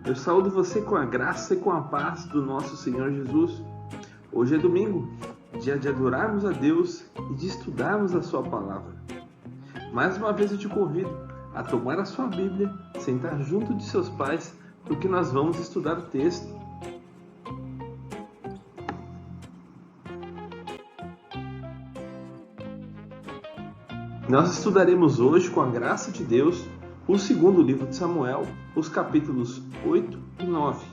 Eu saúdo você com a graça e com a paz do nosso Senhor Jesus. Hoje é domingo, dia de adorarmos a Deus e de estudarmos a sua palavra. Mais uma vez eu te convido a tomar a sua Bíblia, sentar junto de seus pais, porque nós vamos estudar o texto. Nós estudaremos hoje, com a graça de Deus, o segundo livro de Samuel, os capítulos 8 e 9.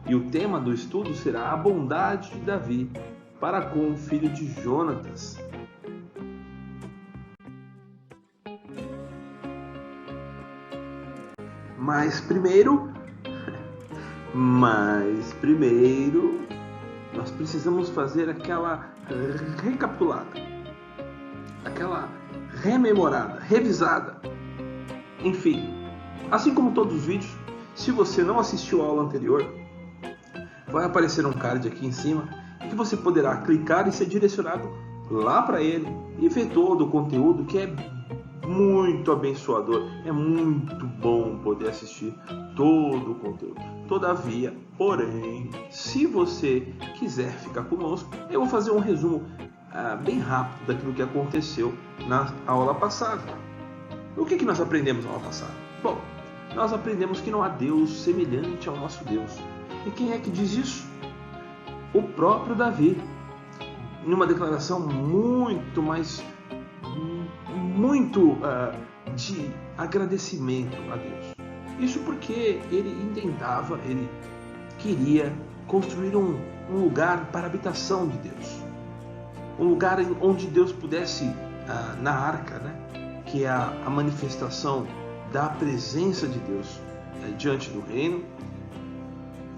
E o tema do estudo será a bondade de Davi para com o filho de Jonatas. Mas primeiro, nós precisamos fazer aquela recapitulada, aquela rememorada, revisada. Enfim, assim como todos os vídeos, se você não assistiu a aula anterior, vai aparecer um card aqui em cima que você poderá clicar e ser direcionado lá para ele e ver todo o conteúdo, que é muito abençoador. É muito bom poder assistir todo o conteúdo. Todavia, porém, se você quiser ficar conosco, eu vou fazer um resumo bem rápido daquilo que aconteceu na aula passada. O que nós aprendemos na aula passada? Bom, nós aprendemos que não há Deus semelhante ao nosso Deus. E quem é que diz isso? O próprio Davi, numa declaração muito de agradecimento a Deus. Isso porque ele queria construir um lugar para a habitação de Deus. Um lugar onde Deus pudesse, na arca, né? Que é a manifestação da presença de Deus diante do reino.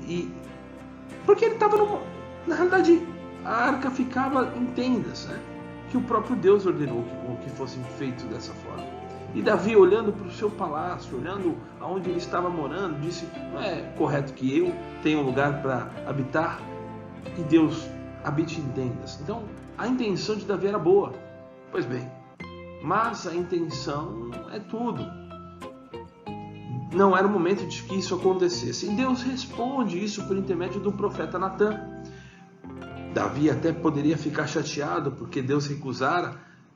E porque ele estava na realidade, a arca ficava em tendas, né? Que o próprio Deus ordenou que fossem feitos dessa forma. E Davi, olhando para o seu palácio, olhando aonde ele estava morando, disse: não é correto que eu tenha um lugar para habitar e Deus habite em tendas. Então a intenção de Davi era boa. Pois bem, mas a intenção é tudo. Não era o momento de que isso acontecesse. E Deus responde isso por intermédio do profeta Natã. Davi até poderia ficar chateado porque Deus recusara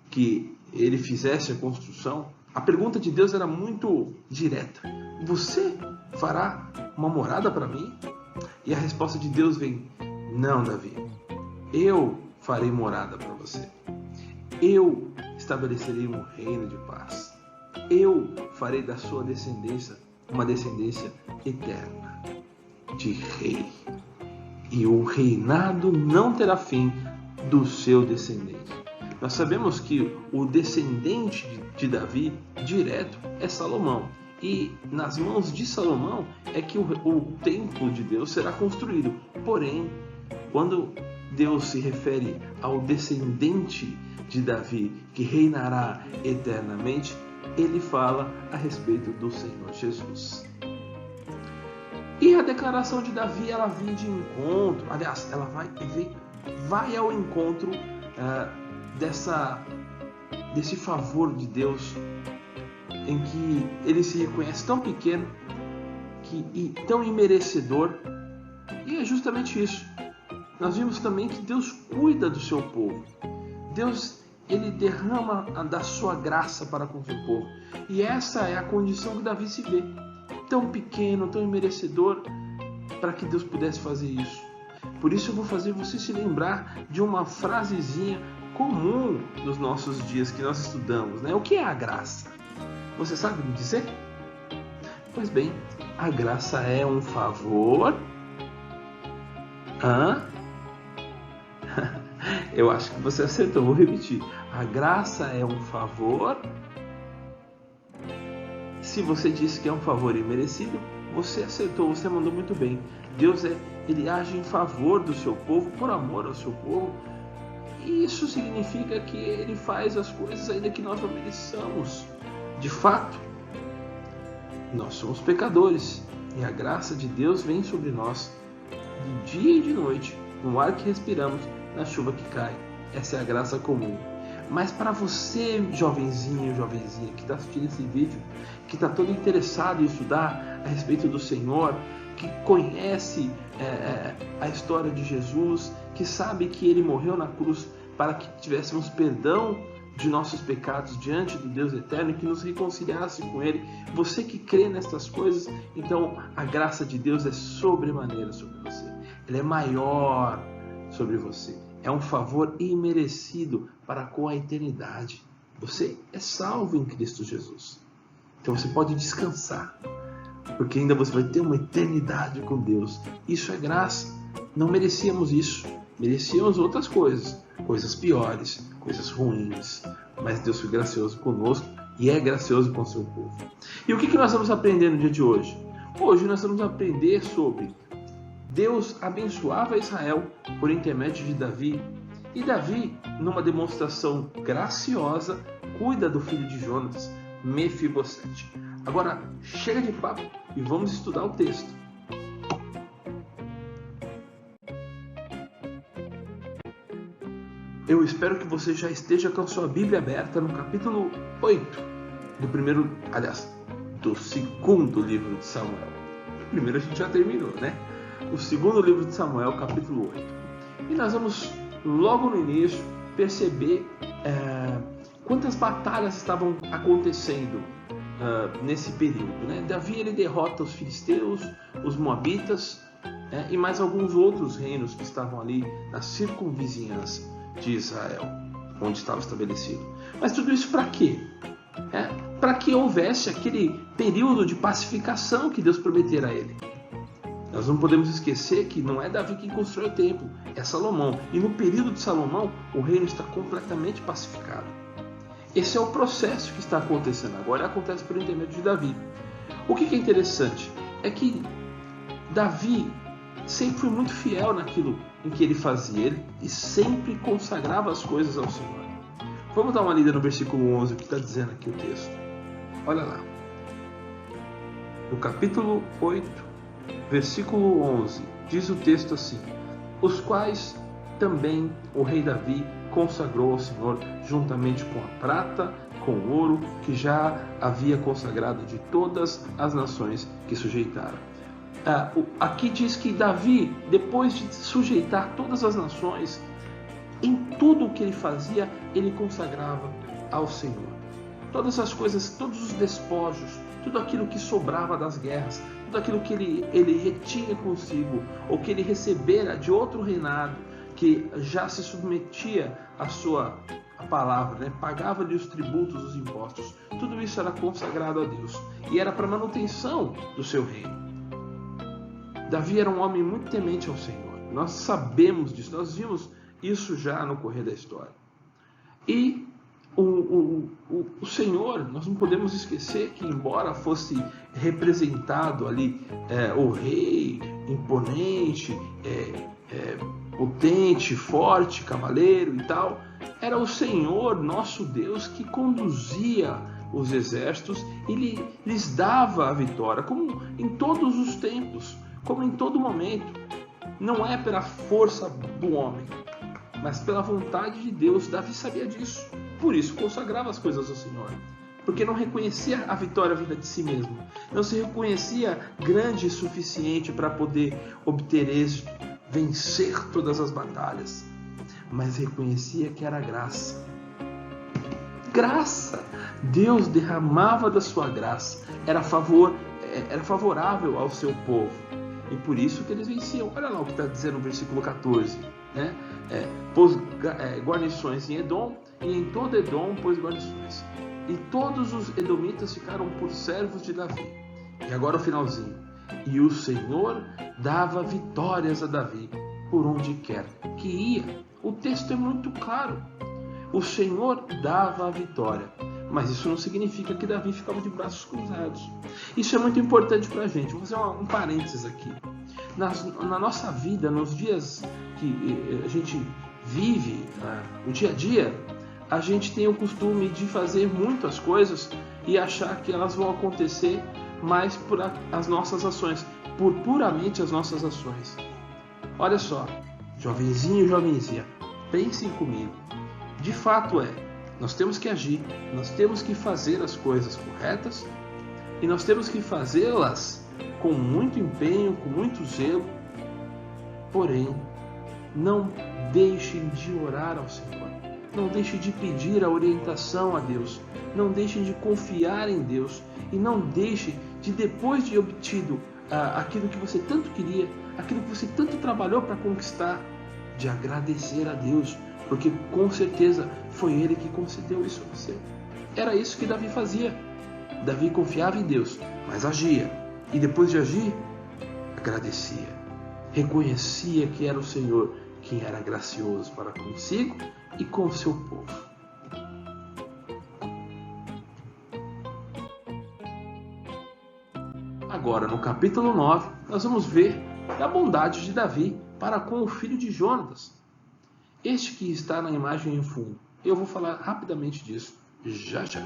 que ele fizesse a construção. A pergunta de Deus era muito direta: você fará uma morada para mim? E a resposta de Deus vem: não, Davi, eu farei morada para você. Eu estabelecerei um reino de paz. Eu farei da sua descendência uma descendência eterna de rei. E o reinado não terá fim do seu descendente. Nós sabemos que o descendente de Davi direto é Salomão. E nas mãos de Salomão é que o templo de Deus será construído. Porém, quando Deus se refere ao descendente de Davi, que reinará eternamente, ele fala a respeito do Senhor Jesus. E a declaração de Davi, ela vem de encontro, aliás, ela vai ao encontro desse favor de Deus, em que ele se reconhece tão pequeno e tão imerecedor. E é justamente isso. Nós vimos também que Deus cuida do seu povo. Deus, ele derrama da sua graça para com o seu povo. E essa é a condição que Davi se vê. Tão pequeno, tão imerecedor, para que Deus pudesse fazer isso. Por isso eu vou fazer você se lembrar de uma frasezinha comum nos nossos dias que nós estudamos, né? O que é a graça? Você sabe me dizer? Pois bem, a graça é um favor. Eu acho que você acertou, vou repetir. A graça é um favor. Se você disse que é um favor imerecido, você acertou, você mandou muito bem. Deus ele age em favor do seu povo, por amor ao seu povo. E isso significa que ele faz as coisas ainda que nós não mereçamos. De fato, nós somos pecadores e a graça de Deus vem sobre nós de dia e de noite, no ar que respiramos, na chuva que cai. Essa é a graça comum. Mas para você, jovenzinho, jovenzinha, que está assistindo esse vídeo, que está todo interessado em estudar a respeito do Senhor, que conhece a história de Jesus, que sabe que Ele morreu na cruz para que tivéssemos perdão de nossos pecados diante do Deus eterno e que nos reconciliasse com Ele. Você que crê nestas coisas, então a graça de Deus é sobremaneira sobre você. Ela é maior sobre você. É um favor imerecido para com a eternidade. Você é salvo em Cristo Jesus. Então você pode descansar, porque ainda você vai ter uma eternidade com Deus. Isso é graça. Não merecíamos isso. Merecíamos outras coisas. Coisas piores, coisas ruins. Mas Deus foi gracioso conosco e é gracioso com o seu povo. E o que nós vamos aprender no dia de hoje? Hoje nós vamos aprender sobre Deus abençoava Israel por intermédio de Davi. E Davi, numa demonstração graciosa, cuida do filho de Jonatas, Mefibosete. Agora, chega de papo e vamos estudar o texto. Eu espero que você já esteja com a sua Bíblia aberta no capítulo 8 do segundo livro de Samuel. O primeiro a gente já terminou, né? O segundo livro de Samuel, capítulo 8. E nós vamos, logo no início, perceber quantas batalhas estavam acontecendo nesse período, né? Davi ele derrota os filisteus, os moabitas e mais alguns outros reinos que estavam ali na circunvizinhança de Israel, onde estava estabelecido. Mas tudo isso para quê? Para que houvesse aquele período de pacificação que Deus prometera a ele. Nós não podemos esquecer que não é Davi quem constrói o templo, é Salomão. E no período de Salomão, o reino está completamente pacificado. Esse é o processo que está acontecendo agora, acontece por intermédio de Davi. O que é interessante é que Davi sempre foi muito fiel naquilo em que ele fazia, ele sempre consagrava as coisas ao Senhor. Vamos dar uma lida no versículo 11, o que está dizendo aqui o texto. Olha lá. No capítulo 8, versículo 11, diz o texto assim: os quais também o rei Davi consagrou ao Senhor, juntamente com a prata, com o ouro, que já havia consagrado de todas as nações que sujeitaram. Aqui diz que Davi, depois de sujeitar todas as nações, em tudo o que ele fazia, ele consagrava ao Senhor. Todas as coisas, todos os despojos, tudo aquilo que sobrava das guerras, tudo aquilo que ele retinha consigo, ou que ele recebera de outro reinado, que já se submetia à sua palavra, né? Pagava-lhe os tributos, os impostos, tudo isso era consagrado a Deus, e era para manutenção do seu reino. Davi era um homem muito temente ao Senhor, nós sabemos disso, nós vimos isso já no correr da história. E o Senhor, nós não podemos esquecer que, embora fosse representado ali o rei imponente, potente, forte, cavaleiro e tal, era o Senhor, nosso Deus, que conduzia os exércitos e lhes dava a vitória, como em todos os tempos, como em todo momento. Não é pela força do homem, mas pela vontade de Deus. Davi sabia disso, por isso consagrava as coisas ao Senhor, porque não reconhecia a vitória vinda de si mesmo, não se reconhecia grande o suficiente para poder obter êxito, vencer todas as batalhas, mas reconhecia que era graça. Graça! Deus derramava da sua graça, era favorável ao seu povo, e por isso que eles venciam. Olha lá o que está dizendo no versículo 14, né? Pôs guarnições em Edom, e em todo Edom pôs guarnições, e todos os edomitas ficaram por servos de Davi. E agora o finalzinho: e o Senhor dava vitórias a Davi por onde quer que ia. O texto é muito claro, o Senhor dava a vitória, mas isso não significa que Davi ficava de braços cruzados. Isso é muito importante para a gente. Vou fazer um parênteses aqui. Na nossa vida, nos dias que a gente vive, o dia a dia, a gente tem o costume de fazer muitas coisas e achar que elas vão acontecer mais por as nossas ações, por puramente as nossas ações. Olha só, jovenzinho e jovenzinha, pensem comigo. De fato nós temos que agir, nós temos que fazer as coisas corretas e nós temos que fazê-las com muito empenho, com muito zelo. Porém, não deixem de orar ao Senhor. Não deixem de pedir a orientação a Deus. Não deixem de confiar em Deus. E não deixem de, depois de obtido aquilo que você tanto queria, aquilo que você tanto trabalhou para conquistar, de agradecer a Deus. Porque com certeza foi Ele que concedeu isso a você. Era isso que Davi fazia. Davi confiava em Deus, mas agia. E depois de agir, agradecia. Reconhecia que era o Senhor quem era gracioso para consigo e com o seu povo. Agora, no capítulo 9, nós vamos ver a bondade de Davi para com o filho de Jonatas. Este que está na imagem em fundo. Eu vou falar rapidamente disso já já.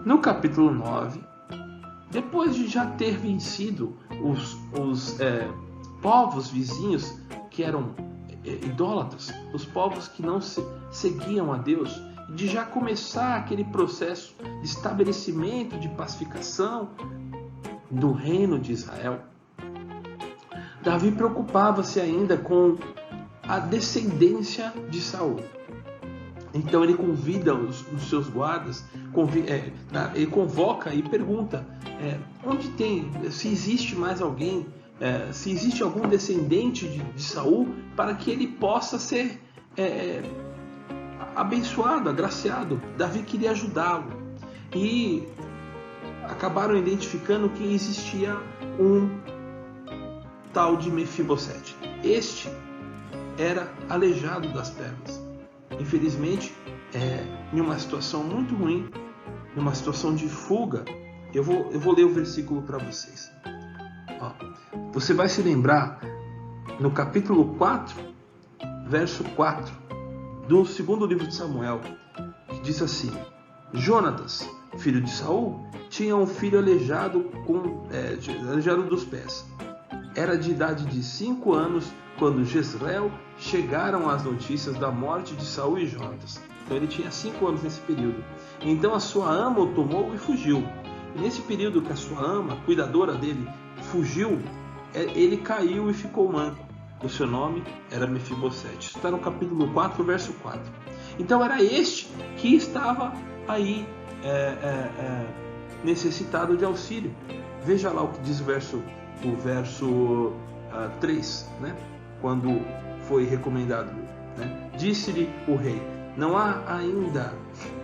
No capítulo 9, depois de já ter vencido os povos vizinhos que eram idólatras, os povos que não seguiam a Deus, de já começar aquele processo de estabelecimento, de pacificação do reino de Israel, Davi preocupava-se ainda com a descendência de Saul. Então ele convida os seus guardas, ele convoca e pergunta onde tem, se existe mais alguém, se existe algum descendente de Saul, para que ele possa ser abençoado, agraciado. Davi queria ajudá-lo e acabaram identificando que existia um tal de Mefibosete. Este era aleijado das pernas. Infelizmente, em uma situação muito ruim, em uma situação de fuga. Eu vou ler o versículo para vocês. Você vai se lembrar no capítulo 4, verso 4, do segundo livro de Samuel, que diz assim: Jonatas, filho de Saul, tinha um filho aleijado dos pés. Era de idade de 5 anos quando Jezreel chegaram as notícias da morte de Saul e Jonatas. Então ele tinha 5 anos nesse período. Então a sua ama o tomou e fugiu. E nesse período que a sua ama, cuidadora dele, fugiu, ele caiu e ficou manco. O seu nome era Mefibosete. Isso está no capítulo 4, verso 4. Então era este que estava aí necessitado de auxílio. Veja lá o que diz o verso 3, né? Quando foi recomendado, né? Disse-lhe o rei: não há ainda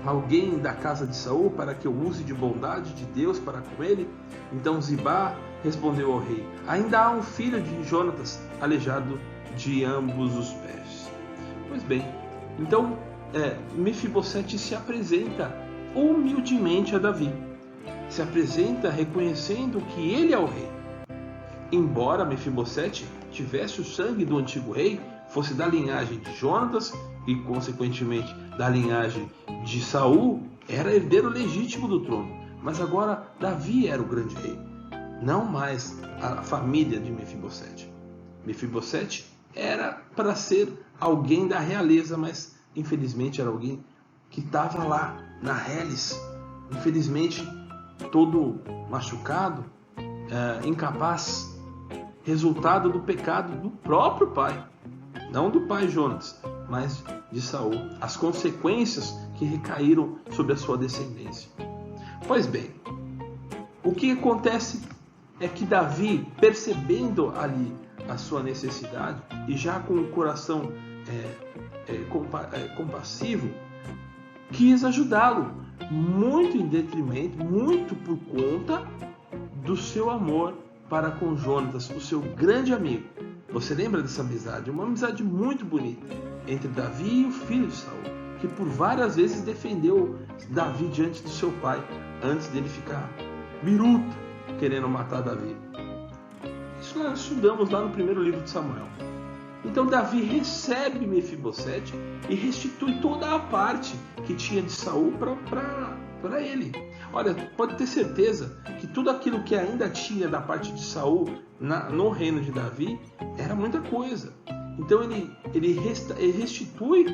alguém da casa de Saul para que eu use de bondade de Deus para com ele? Então Zibá respondeu ao rei: ainda há um filho de Jonatas aleijado de ambos os pés. Pois bem, então Mefibosete se apresenta humildemente a Davi. Se apresenta reconhecendo que ele é o rei. Embora Mefibosete tivesse o sangue do antigo rei, fosse da linhagem de Jonatas e, consequentemente, da linhagem de Saul, era herdeiro legítimo do trono. Mas agora Davi era o grande rei, não mais a família de Mefibosete. Mefibosete era para ser alguém da realeza, mas infelizmente era alguém que estava lá na reles, infelizmente todo machucado, incapaz, resultado do pecado do próprio pai, não do pai Jonatas, mas de Saul, as consequências que recaíram sobre a sua descendência. Pois bem, o que acontece é que Davi, percebendo ali a sua necessidade e já com o coração compassivo, quis ajudá-lo, muito em detrimento, muito por conta do seu amor para com Jonatas, o seu grande amigo. Você lembra dessa amizade? Uma amizade muito bonita entre Davi e o filho de Saul, que por várias vezes defendeu Davi diante do seu pai, antes dele ficar biruta, querendo matar Davi. Isso nós estudamos lá no primeiro livro de Samuel. Então Davi recebe Mefibosete e restitui toda a parte que tinha de Saul para ele. Olha, pode ter certeza que tudo aquilo que ainda tinha da parte de Saul no reino de Davi era muita coisa. Então ele restitui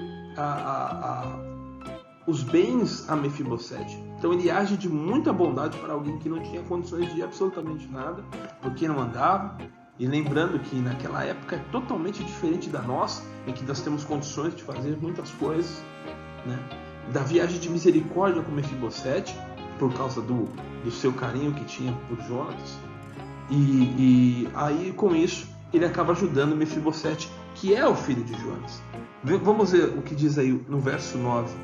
os bens a Mefibosete. Então ele age de muita bondade para alguém que não tinha condições de absolutamente nada, porque não andava. E lembrando que naquela época é totalmente diferente da nossa, em que nós temos condições de fazer muitas coisas, né? Davi age de misericórdia com Mefibosete, por causa do seu carinho que tinha por Jonatas. E aí com isso ele acaba ajudando Mefibosete, que é o filho de Jonatas. Vamos ver o que diz aí no verso 9.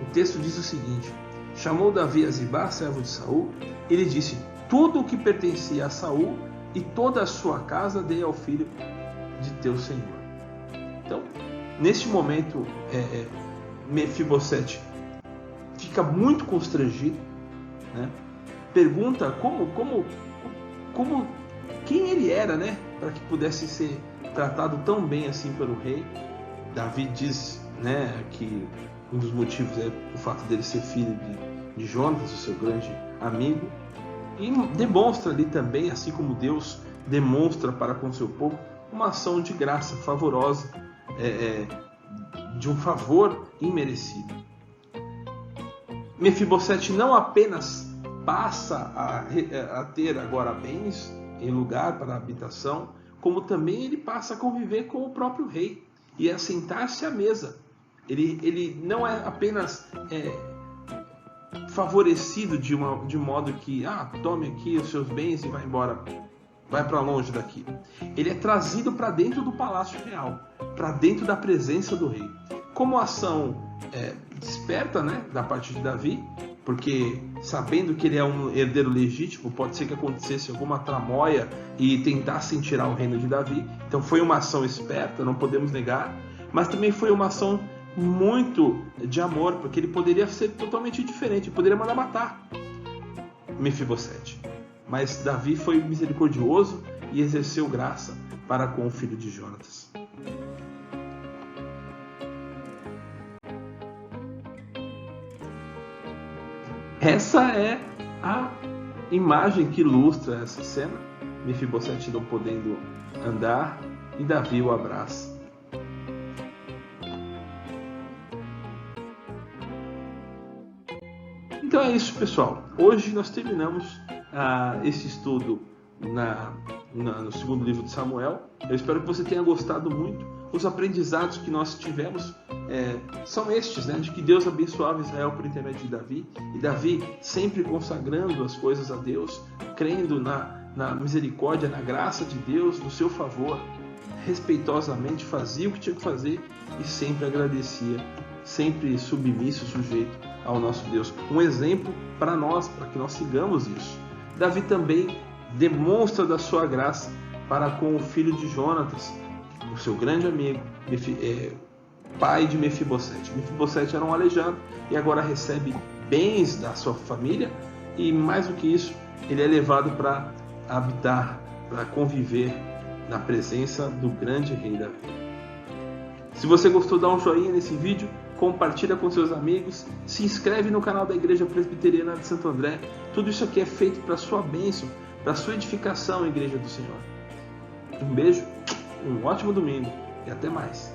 O texto diz o seguinte: chamou Davi a Zibá, servo de Saul, e lhe disse: tudo o que pertencia a Saul e toda a sua casa dei ao filho de teu senhor. Então, neste momento, Mefibosete fica muito constrangido, né? Pergunta quem ele era, né? Para que pudesse ser tratado tão bem assim pelo rei. Davi diz, né, que um dos motivos é o fato dele ser filho de Jonatas, o seu grande amigo. E demonstra ali também, assim como Deus demonstra para com seu povo, uma ação de graça favorosa, de um favor imerecido. Mefibosete não apenas passa a ter agora bens em lugar para a habitação, como também ele passa a conviver com o próprio rei e a sentar-se à mesa. Ele não é apenas favorecido de modo que tome aqui os seus bens e vai embora, vai para longe daqui. Ele é trazido para dentro do palácio real, para dentro da presença do rei. Como ação desperta, né, da parte de Davi, porque sabendo que ele é um herdeiro legítimo, pode ser que acontecesse alguma tramóia e tentassem tirar o reino de Davi. Então foi uma ação esperta, não podemos negar, mas também foi uma ação muito de amor, porque ele poderia ser totalmente diferente, poderia mandar matar Mefibosete. Mas Davi foi misericordioso e exerceu graça para com o filho de Jonatas. Essa é a imagem que ilustra essa cena. Mefibosete não podendo andar e Davi o abraça. Então é isso, pessoal. Hoje nós terminamos esse estudo no segundo livro de Samuel. Eu espero que você tenha gostado muito. Os aprendizados que nós tivemos são estes, né? De que Deus abençoava Israel por intermédio de Davi. E Davi sempre consagrando as coisas a Deus, crendo na misericórdia, na graça de Deus, no seu favor. Respeitosamente fazia o que tinha que fazer e sempre agradecia, sempre submisso, sujeito ao nosso Deus. Um exemplo para nós, para que nós sigamos isso. Davi também demonstra da sua graça para com o filho de Jonatas, o seu grande amigo, pai de Mefibosete. Mefibosete era um aleijado e agora recebe bens da sua família e, mais do que isso, ele é levado para habitar, para conviver na presença do grande rei Davi. Se você gostou, dá um joinha nesse vídeo, compartilha com seus amigos, se inscreve no canal da Igreja Presbiteriana de Santo André. Tudo isso aqui é feito para a sua bênção, para a sua edificação, Igreja do Senhor. Um beijo, um ótimo domingo e até mais.